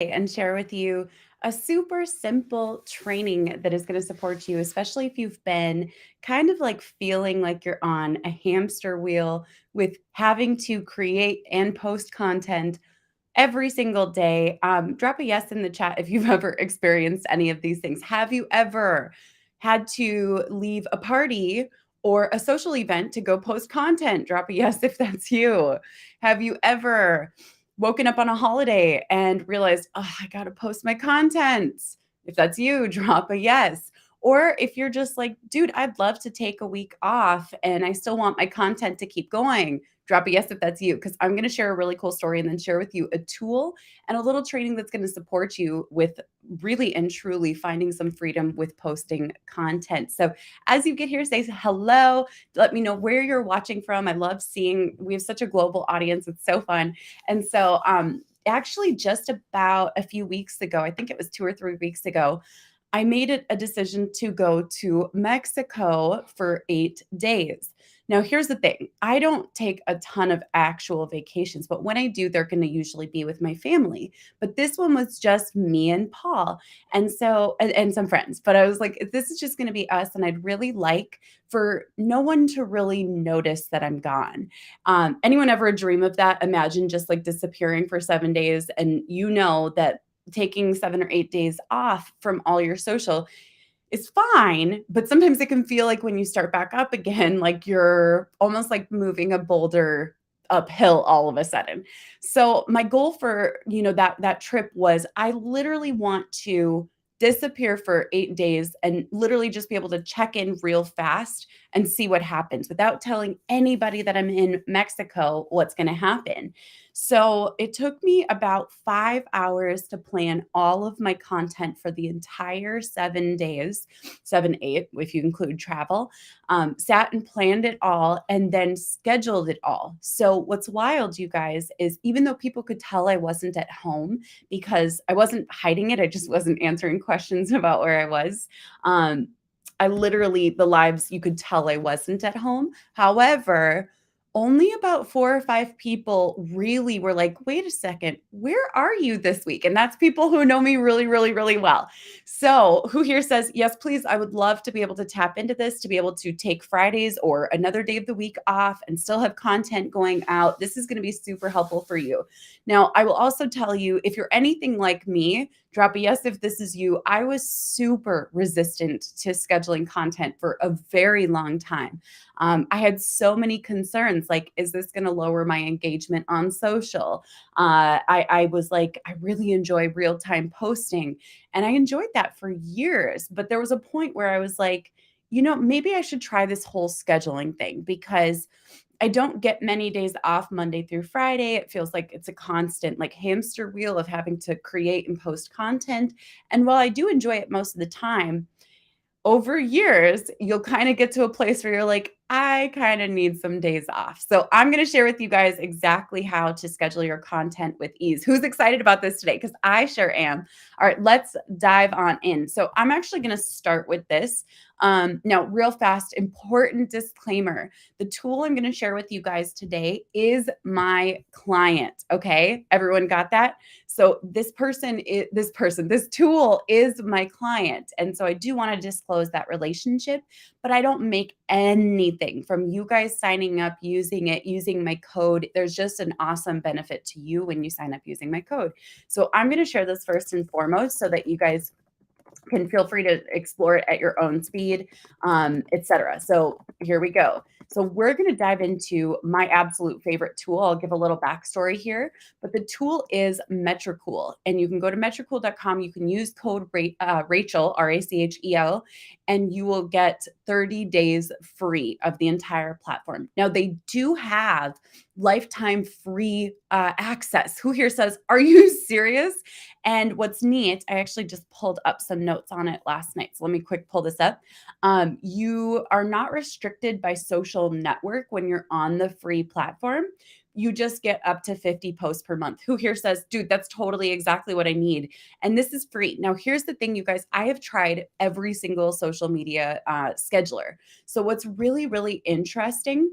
and share with you a super simple training that is going to support you, especially if you've been kind of like feeling like you're on a hamster wheel with having to create and post content every single day. Drop a yes in the chat if you've ever experienced any of these things. Have you ever had to leave a party or a social event to go post content? Drop a yes if that's you. Have you ever woken up on a holiday and realized, oh, I got to post my content? If that's you, drop a yes. Or if you're just like, dude, I'd love to take a week off and I still want my content to keep going, drop a yes if that's you, because I'm going to share a really cool story and then share with you a tool and a little training that's going to support you with really and truly finding some freedom with posting content. So as you get here, say hello. Let me know where you're watching from. I love seeing we have such a global audience. It's so fun. And so actually just about a few weeks ago, I think it was 2 or 3 weeks ago, I made it a decision to go to Mexico for 8 days. Now, here's the thing. I don't take a ton of actual vacations, but when I do, they're going to usually be with my family. But this one was just me and Paul. And some friends. But I was like, this is just going to be us. And I'd really like for no one to really notice that I'm gone. Anyone ever dream of that? Imagine just like disappearing for 7 days and you know that taking 7 or 8 days off from all your social is fine, but sometimes it can feel like when you start back up again, like you're almost like moving a boulder uphill all of a sudden. So my goal for, that trip was I literally want to disappear for 8 days and literally just be able to check in real fast and see what happens without telling anybody that I'm in Mexico what's going to happen. So it took me about 5 hours to plan all of my content for the entire 7 days, 7, 8, if you include travel. Sat and planned it all and then scheduled it all. So what's wild, you guys, is even though people could tell I wasn't at home because I wasn't hiding it, I just wasn't answering questions about where I was. I literally, the lives, you could tell I wasn't at home. However, only about 4 or 5 people really were like, wait a second, where are you this week? And that's people who know me really, really, really well. So, who here says, yes, please, I would love to be able to tap into this, to be able to take Fridays or another day of the week off and still have content going out. This is going to be super helpful for you. Now, I will also tell you if you're anything like me, drop a yes if this is you. I was super resistant to scheduling content for a very long time. I had so many concerns like, is this going to lower my engagement on social? I was like, I really enjoy real time posting. And I enjoyed that for years. But there was a point where I was like, maybe I should try this whole scheduling thing because I don't get many days off Monday through Friday. It feels like it's a constant like hamster wheel of having to create and post content. And while I do enjoy it most of the time, over years, you'll kind of get to a place where you're like, I kind of need some days off. So I'm going to share with you guys exactly how to schedule your content with ease. Who's excited about this today? Because I sure am. All right, let's dive on in. So I'm actually going to start with this. Now, real fast, important disclaimer. The tool I'm going to share with you guys today is my client. Okay, everyone got that? So this tool is my client. And so I do want to disclose that relationship, but I don't make anything from you guys signing up, using it, using my code. There's just an awesome benefit to you when you sign up using my code. So I'm going to share this first and foremost so that you guys can feel free to explore it at your own speed, etc. So here we go. So we're going to dive into my absolute favorite tool. I'll give a little backstory here, but the tool is Metricool, and you can go to metricool.com. You can use code Rachel, Rachel, and you will get 30 days free of the entire platform. Now they do have lifetime free access. Who here says, are you serious? And what's neat, I actually just pulled up some notes on it last night. So let me quick pull this up. You are not restricted by social network when you're on the free platform. You just get up to 50 posts per month. Who here says, dude, that's totally exactly what I need. And this is free. Now, here's the thing, you guys, I have tried every single social media scheduler. So what's really, really interesting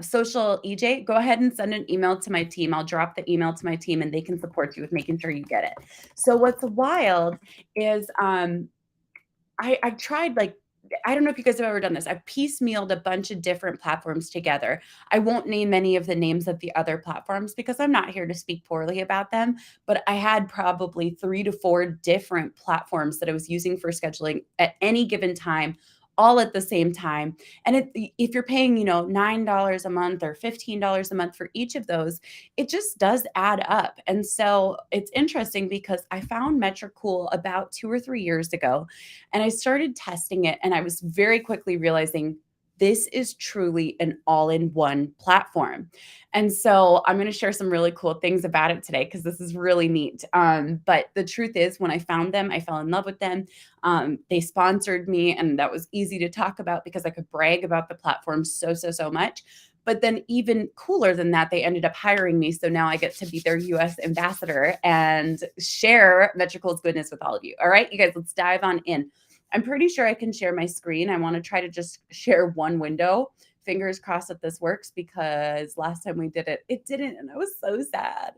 Social EJ, go ahead and send an email to my team. I'll drop the email to my team and they can support you with making sure you get it. So what's wild is I've tried, like, I don't know if you guys have ever done this. I've piecemealed a bunch of different platforms together. I won't name any of the names of the other platforms because I'm not here to speak poorly about them, but I had probably 3 to 4 different platforms that I was using for scheduling at any given time, all at the same time. And if you're paying, $9 a month or $15 a month for each of those, it just does add up. And so it's interesting because I found Metricool about 2 or 3 years ago, and I started testing it, and I was very quickly realizing this is truly an all-in-one platform. And so I'm going to share some really cool things about it today because this is really neat. But the truth is, when I found them, I fell in love with them. They sponsored me, and that was easy to talk about because I could brag about the platform so much. But then even cooler than that, they ended up hiring me. So now I get to be their US ambassador and share Metricool's goodness with all of you. All right, you guys, let's dive on in. I'm pretty sure I can share my screen. I want to try to just share one window. Fingers crossed that this works because last time we did it, it didn't. And I was so sad.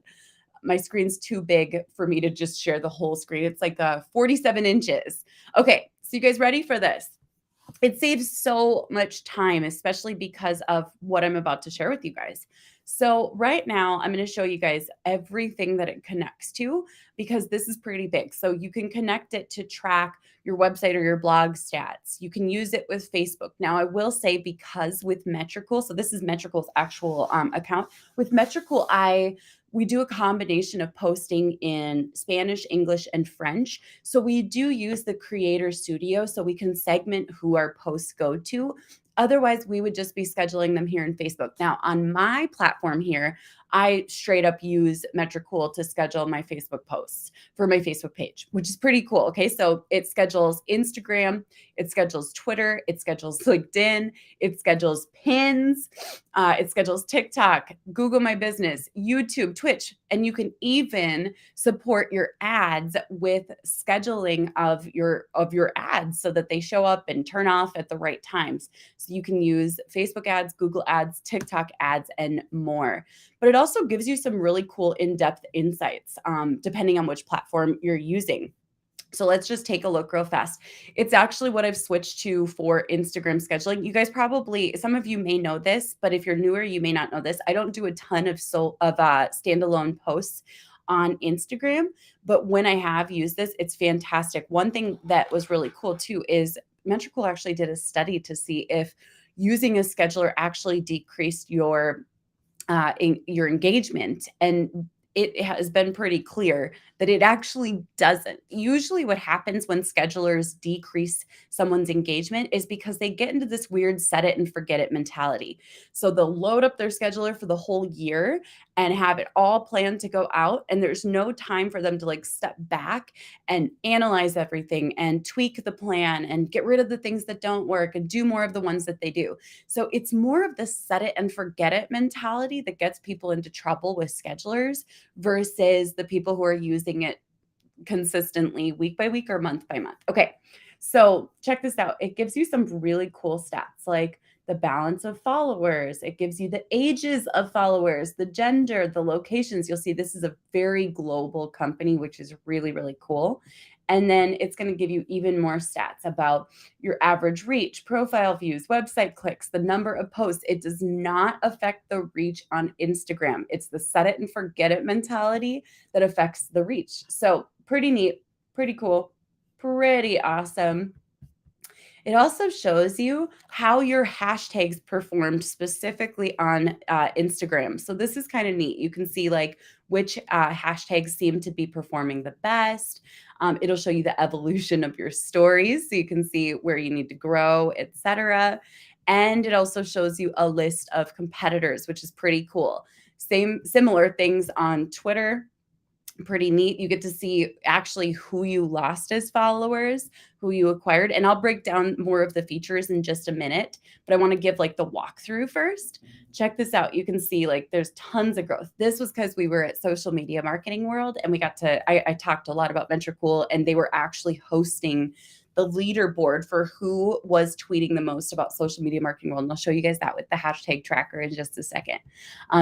My screen's too big for me to just share the whole screen. It's like 47 inches. Okay, so you guys ready for this? It saves so much time, especially because of what I'm about to share with you guys. So right now, I'm going to show you guys everything that it connects to because this is pretty big. So you can connect it to track your website or your blog stats. You can use it with Facebook. Now, I will say because with Metricool, so this is Metricool's actual account. With Metricool, we do a combination of posting in Spanish, English, and French. So we do use the Creator Studio so we can segment who our posts go to. Otherwise, we would just be scheduling them here in Facebook. Now, on my platform here, I straight up use Metricool to schedule my Facebook posts for my Facebook page, which is pretty cool. Okay, so it schedules Instagram, it schedules Twitter, it schedules LinkedIn, it schedules pins, it schedules TikTok, Google My Business, YouTube, Twitch, and you can even support your ads with scheduling of your ads so that they show up and turn off at the right times. So you can use Facebook ads, Google ads, TikTok ads, and more. But it also gives you some really cool in-depth insights depending on which platform you're using. So let's just take a look real fast. It's actually what I've switched to for Instagram scheduling. You guys probably, some of you may know this, but if you're newer, you may not know this. I don't do a ton of standalone posts on Instagram, but when I have used this, it's fantastic. One thing that was really cool too is Metricool actually did a study to see if using a scheduler actually decreased your engagement, and it has been pretty clear that it actually doesn't. Usually what happens when schedulers decrease someone's engagement is because they get into this weird set it and forget it mentality. So they'll load up their scheduler for the whole year and have it all planned to go out, and there's no time for them to like step back and analyze everything and tweak the plan and get rid of the things that don't work and do more of the ones that they do. So it's more of the set it and forget it mentality that gets people into trouble with schedulers versus the people who are using it consistently week by week or month by month. Okay, so check this out. It gives you some really cool stats like the balance of followers. It gives you the ages of followers, the gender, the locations. You'll see this is a very global company, which is really, really cool. And then it's going to give you even more stats about your average reach, profile views, website clicks, the number of posts. It does not affect the reach on Instagram. It's the set it and forget it mentality that affects the reach. So pretty neat, pretty cool, pretty awesome. It also shows you how your hashtags performed specifically on Instagram. So this is kind of neat. You can see like which hashtags seem to be performing the best. It'll show you the evolution of your stories, so you can see where you need to grow, etc. And it also shows you a list of competitors, which is pretty cool. Similar things on Twitter. Pretty neat. You get to see actually who you lost as followers, who you acquired. And I'll break down more of the features in just a minute, but I want to give like the walkthrough first. Check this out. You can see like there's tons of growth. This was because we were at Social Media Marketing World and we got to, I talked a lot about Metricool, and they were actually hosting the leaderboard for who was tweeting the most about social media marketing world. And I'll show you guys that with the hashtag tracker in just a second.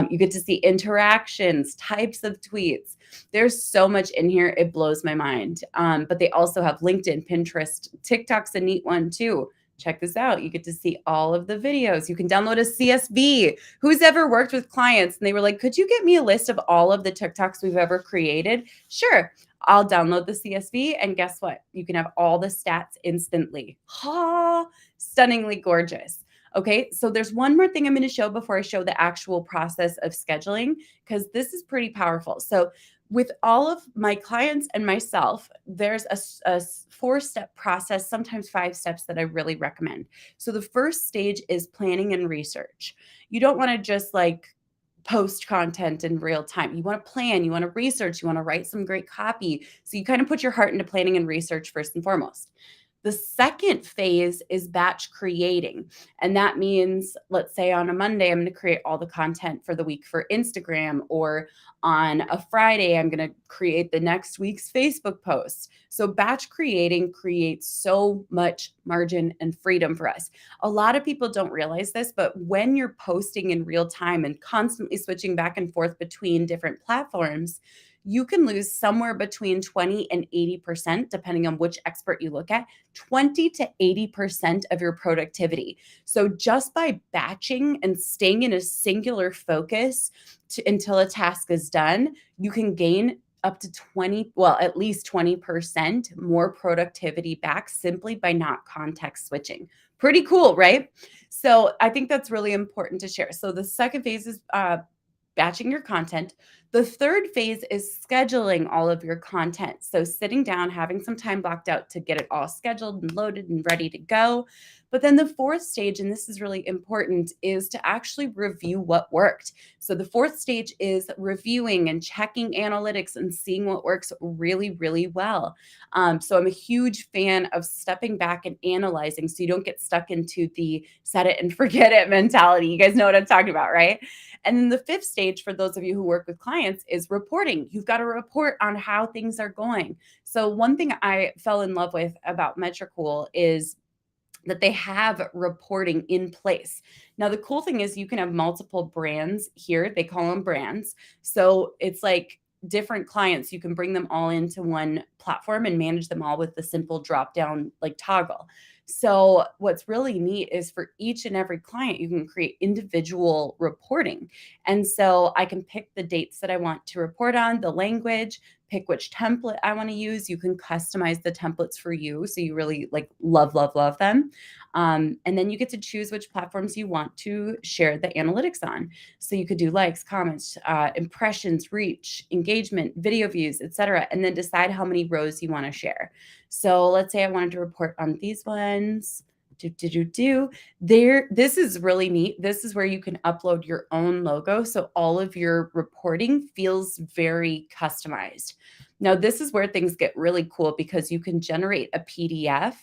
You get to see interactions, types of tweets. There's so much in here. It blows my mind. But they also have LinkedIn, Pinterest, TikTok's a neat one too. Check this out. You get to see all of the videos. You can download a CSV. Who's ever worked with clients and they were like, could you get me a list of all of the TikToks we've ever created? Sure. I'll download the CSV and guess what? You can have all the stats instantly. Ha! Stunningly gorgeous. Okay, so there's one more thing I'm going to show before I show the actual process of scheduling, because this is pretty powerful. So with all of my clients and myself, there's a 4-step process, sometimes 5 steps that I really recommend. So the first stage is planning and research. You don't want to just like post content in real time. You want to plan, you want to research, you want to write some great copy. So you kind of put your heart into planning and research first and foremost. The second phase is batch creating. And that means, let's say on a Monday, I'm going to create all the content for the week for Instagram, or on a Friday, I'm going to create the next week's Facebook post. So batch creating creates so much margin and freedom for us. A lot of people don't realize this, but when you're posting in real time and constantly switching back and forth between different platforms, you can lose somewhere between 20 and 80%, depending on which expert you look at, 20 to 80% of your productivity. So just by batching and staying in a singular focus until a task is done, you can gain up to 20, well, at least 20% more productivity back simply by not context switching. Pretty cool, right? So I think that's really important to share. So the second phase is batching your content. The third phase is scheduling all of your content. So sitting down, having some time blocked out to get it all scheduled and loaded and ready to go. But then the fourth stage, and this is really important, is to actually review what worked. So the fourth stage is reviewing and checking analytics and seeing what works really, really well. So I'm a huge fan of stepping back and analyzing so you don't get stuck into the set it and forget it mentality. You guys know what I'm talking about, right? And then the fifth stage, for those of you who work with clients, is reporting. You've got to report on how things are going. So one thing I fell in love with about Metricool is that they have reporting in place. Now, the cool thing is you can have multiple brands here. They call them brands. So it's like different clients. You can bring them all into one platform and manage them all with the simple drop down like toggle. So what's really neat is for each and every client, you can create individual reporting. And so I can pick the dates that I want to report on, the language, pick which template I want to use. You can customize the templates for you. So you really like love, love, love them. And then you get to choose which platforms you want to share the analytics on. So you could do likes, comments, impressions, reach, engagement, video views, etc., and then decide how many rows you want to share. So let's say I wanted to report on these ones. This is really neat. This is where you can upload your own logo. So all of your reporting feels very customized. Now, this is where things get really cool because you can generate a PDF.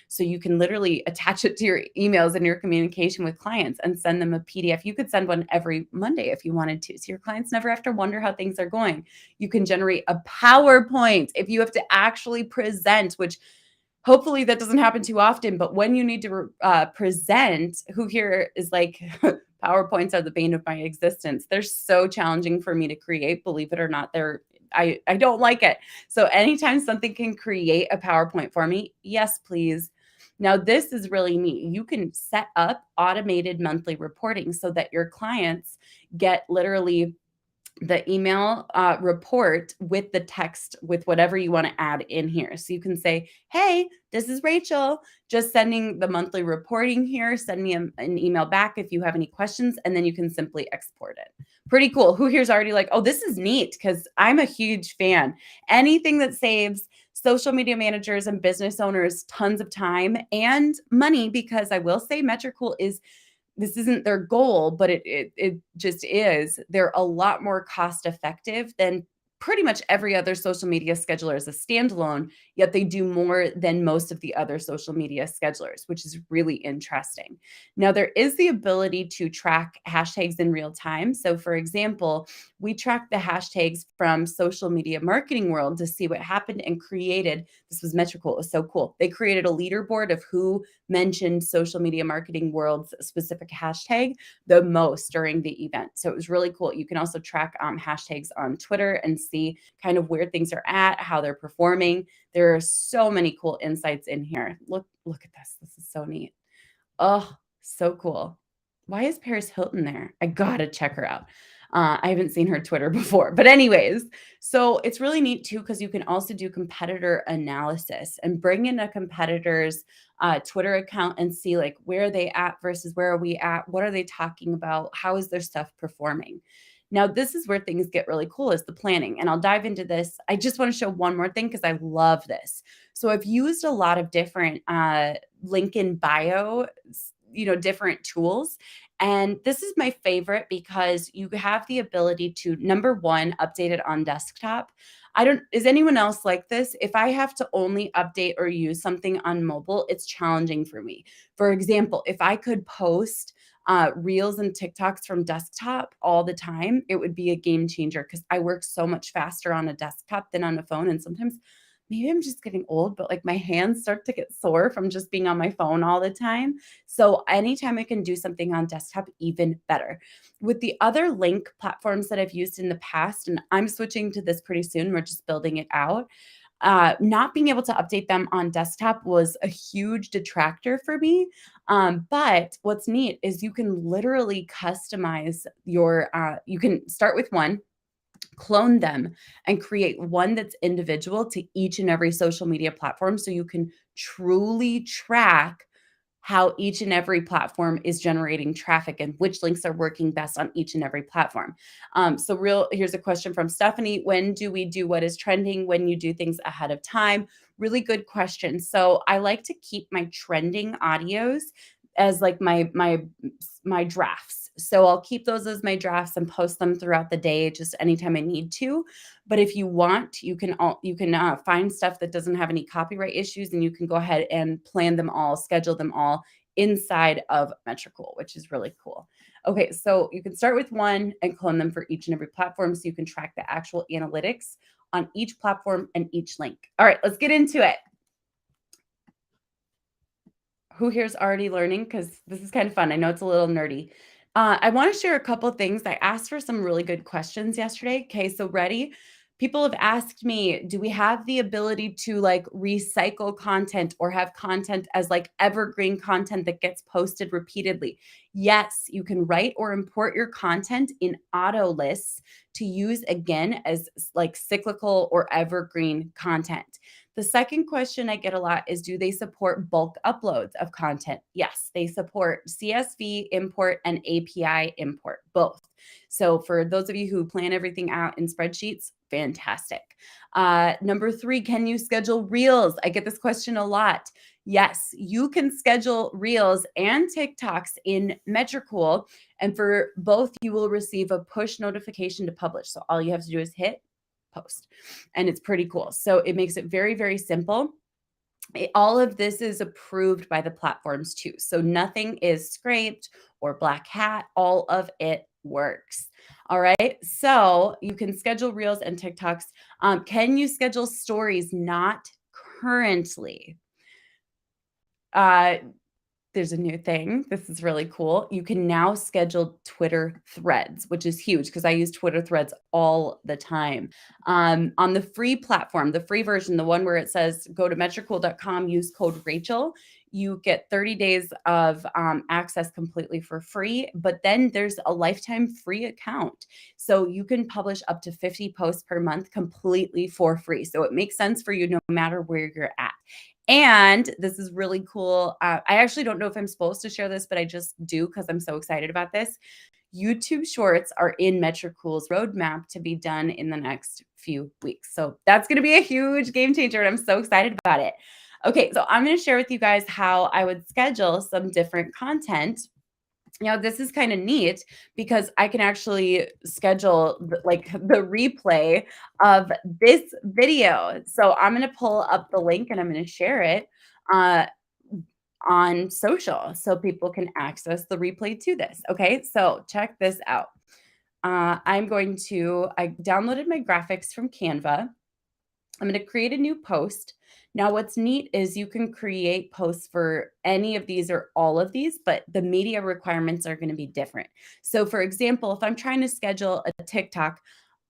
So you can literally attach it to your emails and your communication with clients and send them a PDF. You could send one every Monday if you wanted to. So your clients never have to wonder how things are going. You can generate a PowerPoint if you have to actually present, which hopefully that doesn't happen too often, but when you need to present, who here is like, PowerPoints are the bane of my existence. They're so challenging for me to create, believe it or not. I don't like it. So anytime something can create a PowerPoint for me, yes, please. Now, this is really neat. You can set up automated monthly reporting so that your clients get literally the email report with the text with whatever you want to add in here. So you can say, hey, this is Rachel, just sending the monthly reporting here. Send me an email back if you have any questions, and then you can simply export it. Pretty cool. Who here's already like, oh, this is neat, because I'm a huge fan. Anything that saves social media managers and business owners tons of time and money, because I will say Metricool is, this isn't their goal, but it just is. They're a lot more cost effective than pretty much every other social media scheduler is a standalone, yet they do more than most of the other social media schedulers, which is really interesting. Now, there is the ability to track hashtags in real time. So, for example, we track the hashtags from social media marketing world to see what happened and created. This was Metricool. It was so cool. They created a leaderboard of who mentioned social media marketing world's specific hashtag the most during the event. So it was really cool. You can also track hashtags on Twitter and see kind of where things are at, how they're performing. There are so many cool insights in here. Look at this. This is so neat. Oh, so cool. Why is Paris Hilton there? I gotta check her out. I haven't seen her Twitter before, but anyways, so it's really neat too because you can also do competitor analysis and bring in a competitor's Twitter account and see like where are they at versus where are we at? What are they talking about? How is their stuff performing? Now, this is where things get really cool is the planning. And I'll dive into this. I just want to show one more thing because I love this. So I've used a lot of different link in bio, different tools. And this is my favorite because you have the ability to, number one, update it on desktop. Is anyone else like this? If I have to only update or use something on mobile, it's challenging for me. For example, if I could post reels and TikToks from desktop all the time, it would be a game changer because I work so much faster on a desktop than on a phone. And sometimes maybe I'm just getting old, but like my hands start to get sore from just being on my phone all the time. So anytime I can do something on desktop, even better. With the other link platforms that I've used in the past, and I'm switching to this pretty soon, we're just building it out. Not being able to update them on desktop was a huge detractor for me. But what's neat is you can literally customize you can start with one, clone them and create one that's individual to each and every social media platform so you can truly track how each and every platform is generating traffic and which links are working best on each and every platform. Here's a question from Stephanie. When do we do what is trending when you do things ahead of time? Really good question. So I like to keep my trending audios as like my drafts. So I'll keep those as my drafts and post them throughout the day, just anytime I need to. But if you want, you can find stuff that doesn't have any copyright issues, and you can go ahead and plan them all, schedule them all inside of Metricool, which is really cool. Okay, so you can start with one and clone them for each and every platform, so you can track the actual analytics on each platform and each link. All right, let's get into it. Who here's already learning? Because this is kind of fun. I know it's a little nerdy. I want to share a couple things. I asked for some really good questions yesterday. Okay, so ready? People have asked me, do we have the ability to like recycle content or have content as like evergreen content that gets posted repeatedly? Yes, you can write or import your content in auto lists to use again as like cyclical or evergreen content. The second question I get a lot is, do they support bulk uploads of content? Yes, they support CSV import and API import, both. So for those of you who plan everything out in spreadsheets, fantastic. Number three, can you schedule reels? I get this question a lot. Yes, you can schedule reels and TikToks in Metricool. And for both, you will receive a push notification to publish. So all you have to do is hit post, and it's pretty cool. So it makes it very, very simple. All of this is approved by the platforms too. So nothing is scraped or black hat. All of it works. All right. So you can schedule reels and TikToks. Can you schedule stories? Not currently. There's a new thing. This is really cool. You can now schedule Twitter threads, which is huge because I use Twitter threads all the time. On the free platform, the free version, the one where it says go to metricool.com, use code Rachel, you get 30 days of access completely for free. But then there's a lifetime free account. So you can publish up to 50 posts per month completely for free. So it makes sense for you no matter where you're at. And this is really cool. I actually don't know if I'm supposed to share this, but I just do because I'm so excited about this. YouTube Shorts are in Metricool's roadmap to be done in the next few weeks. So that's going to be a huge game changer, and I'm so excited about it. Okay, so I'm going to share with you guys how I would schedule some different content Now, this is kind of neat because I can actually schedule the replay of this video. So I'm going to pull up the link and I'm going to share it uh, on social so people can access the replay to this. Okay, so check this out. I downloaded my graphics from Canva. I'm going to create a new post. Now, what's neat is you can create posts for any of these or all of these, but the media requirements are going to be different. So, for example, if I'm trying to schedule a TikTok,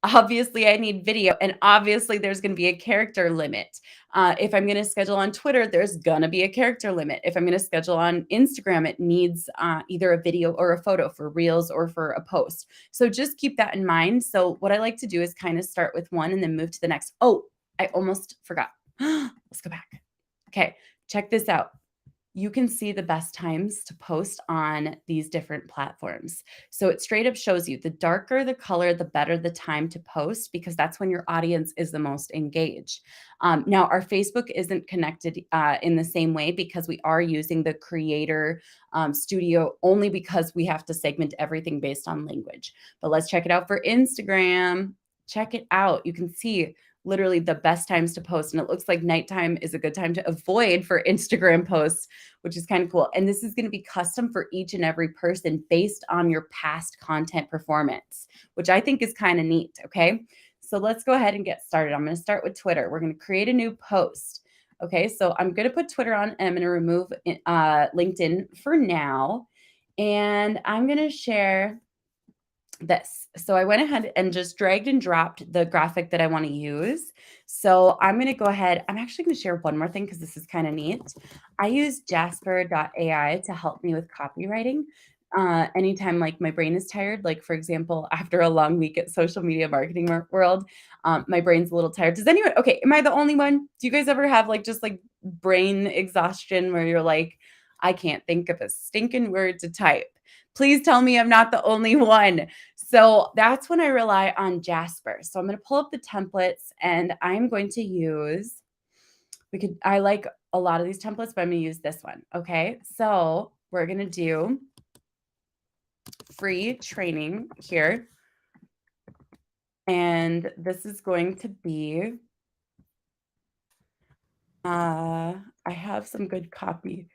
obviously I need video, and obviously there's going to be a character limit. If I'm going to schedule on Twitter, there's going to be a character limit. If I'm going to schedule on Instagram, it needs either a video or a photo for reels or for a post. So just keep that in mind. So, what I like to do is kind of start with one and then move to the next. Oh, I almost forgot. Let's go back. Okay, check this out. You can see the best times to post on these different platforms. So it straight up shows you the darker the color, the better the time to post, because that's when your audience is the most engaged. Now, our Facebook isn't connected in the same way because we are using the Creator Studio only because we have to segment everything based on language. But let's check it out for Instagram. Check it out. You can see literally the best times to post. And it looks like nighttime is a good time to avoid for Instagram posts, which is kind of cool. And this is going to be custom for each and every person based on your past content performance, which I think is kind of neat. Okay. So let's go ahead and get started. I'm going to start with Twitter. We're going to create a new post. Okay. So I'm going to put Twitter on and I'm going to remove LinkedIn for now. And I'm going to share this. So I went ahead and just dragged and dropped the graphic that I want to use. So I'm going to go ahead. I'm actually going to share one more thing because this is kind of neat. I use Jasper.ai to help me with copywriting. Anytime like my brain is tired, like for example, after a long week at social media marketing world, my brain's a little tired. Does anyone, okay, am I the only one? Do you guys ever have like just like brain exhaustion where you're like, I can't think of a stinking word to type? Please tell me I'm not the only one. So that's when I rely on Jasper. So I'm going to pull up the templates and I'm going to use, I like a lot of these templates, but I'm going to use this one. Okay. So we're going to do free training here. And this is going to be, I have some good copy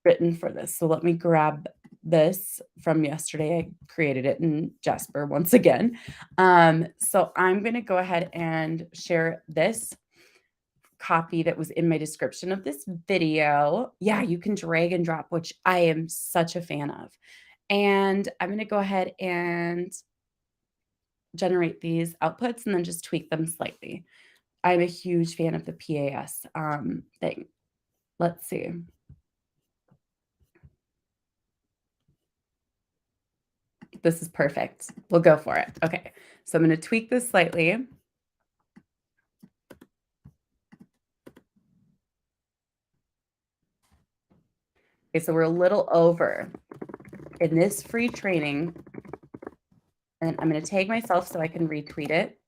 written for this. So let me grab this from yesterday. I created it in Jasper once again. So I'm going to go ahead and share this copy that was in my description of this video. Yeah, you can drag and drop, which I am such a fan of. And I'm going to go ahead and generate these outputs and then just tweak them slightly. I'm a huge fan of the PAS thing. Let's see. This is perfect. We'll go for it. Okay, so I'm going to tweak this slightly. Okay, so we're a little over in this free training. And I'm going to tag myself so I can retweet it.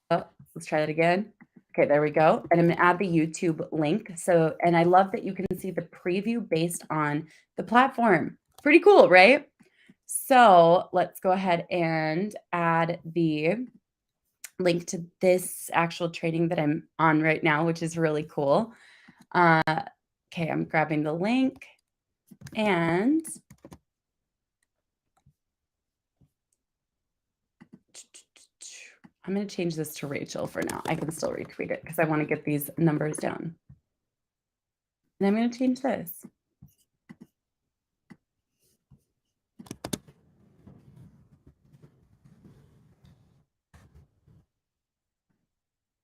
Oh, let's try that again. Okay, there we go. And I'm going to add the YouTube link. So, and I love that you can see the preview based on the platform. Pretty cool, right? So let's go ahead and add the link to this actual training that I'm on right now, which is really cool. Okay, I'm grabbing the link and I'm going to change this to Rachel for now. I can still retweet it because I want to get these numbers down. And I'm going to change this.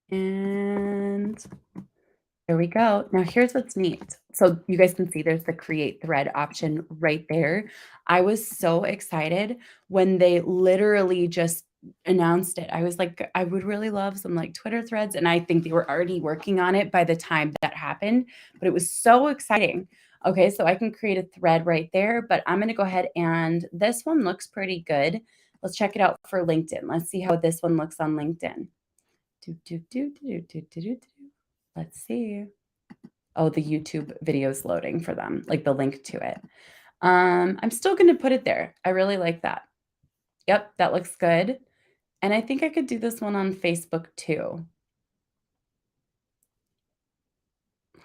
And there we go. Now here's what's neat. So you guys can see there's the create thread option right there. I was so excited when they literally just announced it. I was like, I would really love some like Twitter threads. And I think they were already working on it by the time that happened, but it was so exciting. Okay, so I can create a thread right there, but I'm going to go ahead and this one looks pretty good. Let's check it out for LinkedIn. Let's see how this one looks on LinkedIn. Let's see. Oh, the YouTube video is loading for them, like the link to it. I'm still gonna put it there. I really like that. Yep, that looks good. And I think I could do this one on Facebook too.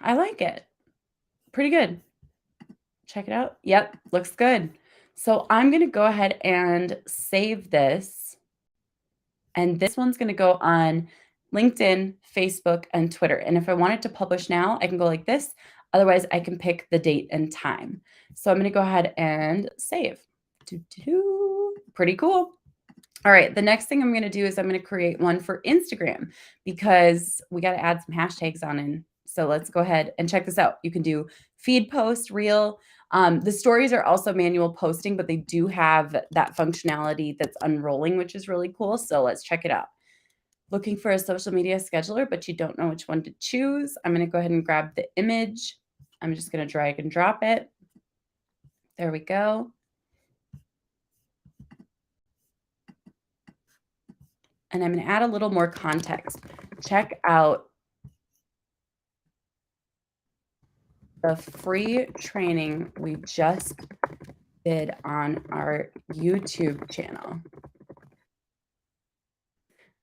I like it. Pretty good. Check it out. Yep, looks good. So I'm gonna go ahead and save this. And this one's gonna go on LinkedIn, Facebook, and Twitter. And if I wanted to publish now, I can go like this. Otherwise, I can pick the date and time. So I'm gonna go ahead and save. Pretty cool. All right, the next thing I'm gonna do is I'm gonna create one for Instagram because we gotta add some hashtags on in. So let's go ahead and check this out. You can do feed post, reel. The stories are also manual posting, but they do have that functionality that's unrolling, which is really cool. So let's check it out. Looking for a social media scheduler, but you don't know which one to choose. I'm gonna go ahead and grab the image. I'm just gonna drag and drop it. There we go. And I'm gonna add a little more context. Check out the free training we just did on our YouTube channel.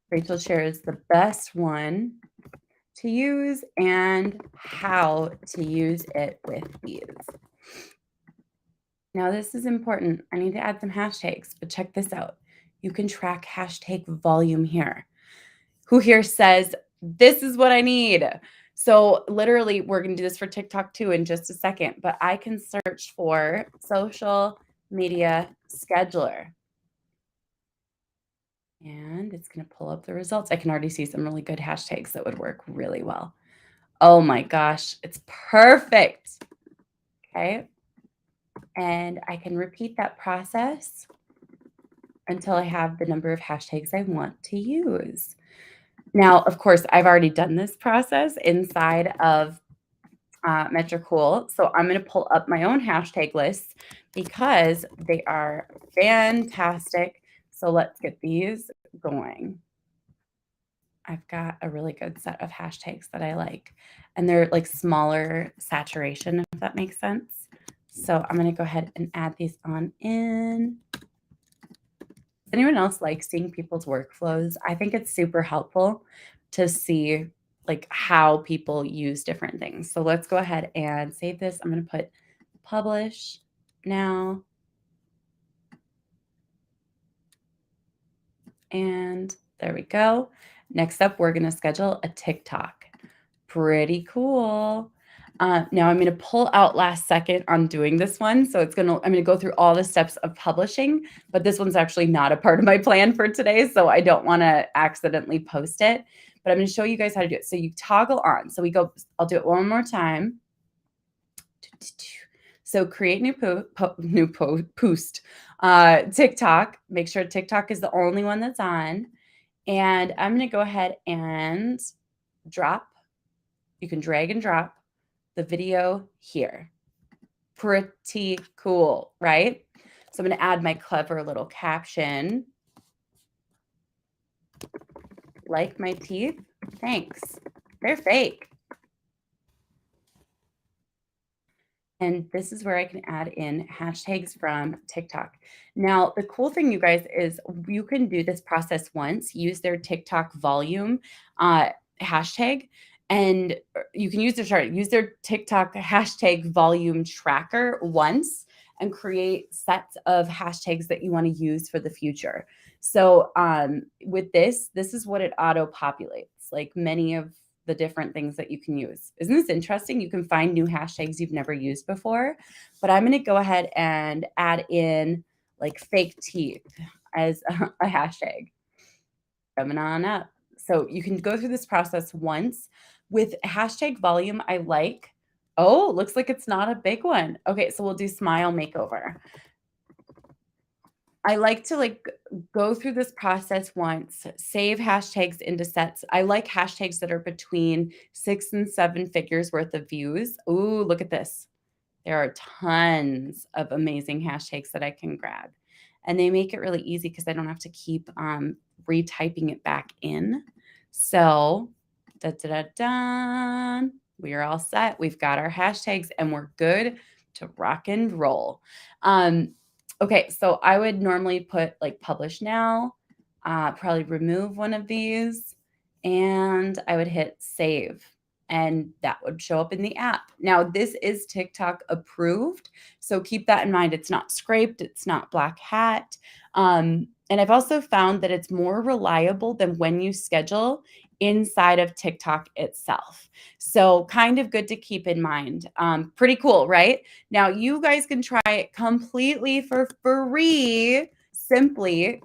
Rachel shares the best one to use and how to use it with ease. Now, this is important. I need to add some hashtags, but check this out. You can track hashtag volume here. Who here says, this is what I need? So literally, we're going to do this for TikTok too in just a second, but I can search for social media scheduler. And it's going to pull up the results. I can already see some really good hashtags that would work really well. Oh my gosh, it's perfect. Okay. And I can repeat that process until I have the number of hashtags I want to use. Now, of course, I've already done this process inside of Metricool. So I'm going to pull up my own hashtag lists because they are fantastic. So let's get these going. I've got a really good set of hashtags that I like, and they're like smaller saturation, if that makes sense. So I'm going to go ahead and add these on in. Does anyone else like seeing people's workflows? I think it's super helpful to see like how people use different things. So let's go ahead and save this. I'm going to put publish now. And there we go. Next up, we're going to schedule a TikTok. Pretty cool. Now I'm going to pull out last second on doing this one. So I'm going to go through all the steps of publishing, but this one's actually not a part of my plan for today. So I don't want to accidentally post it, but I'm going to show you guys how to do it. So you toggle on. So I'll do it one more time. So create new post, TikTok, make sure TikTok is the only one that's on. And I'm going to go ahead and drop. You can drag and drop the video here. Pretty cool, right? So I'm going to add my clever little caption. Like my teeth? Thanks. They're fake. And this is where I can add in hashtags from TikTok. Now, the cool thing, you guys, is you can do this process once, use their TikTok volume hashtag, and you can use their TikTok hashtag volume tracker once and create sets of hashtags that you want to use for the future. So with this is what it auto populates, like many of the different things that you can use. Isn't this interesting? You can find new hashtags you've never used before, but I'm going to go ahead and add in like fake teeth as a hashtag. Coming on up. So you can go through this process once. With hashtag volume, I like, oh, looks like it's not a big one. Okay, so we'll do smile makeover. I like to go through this process once, save hashtags into sets. I like hashtags that are between 6 and 7 figures worth of views. Ooh, look at this. There are tons of amazing hashtags that I can grab. And they make it really easy because I don't have to keep retyping it back in. So, da da da da. We are all set. We've got our hashtags and we're good to rock and roll. Um, okay, so I would normally put like publish now, probably remove one of these, and I would hit save. And that would show up in the app. Now, this is TikTok approved. So keep that in mind. It's not scraped, it's not black hat. And I've also found that it's more reliable than when you schedule inside of TikTok itself. So kind of good to keep in mind. Pretty cool, right? Now you guys can try it completely for free simply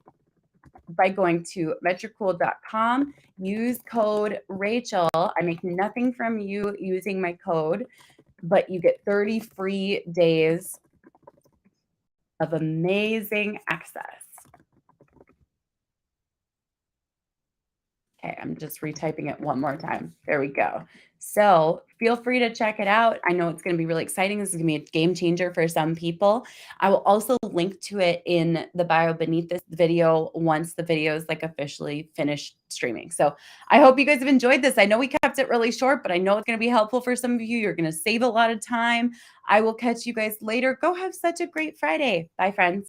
by going to metricool.com. Use code Rachel. I'm making nothing from you using my code, but you get 30 free days of amazing access. Okay, I'm just retyping it one more time. There we go. So feel free to check it out. I know it's going to be really exciting. This is going to be a game changer for some people. I will also link to it in the bio beneath this video once the video is like officially finished streaming. So I hope you guys have enjoyed this. I know we kept it really short, but I know it's going to be helpful for some of you. You're going to save a lot of time. I will catch you guys later. Go have such a great Friday. Bye, friends.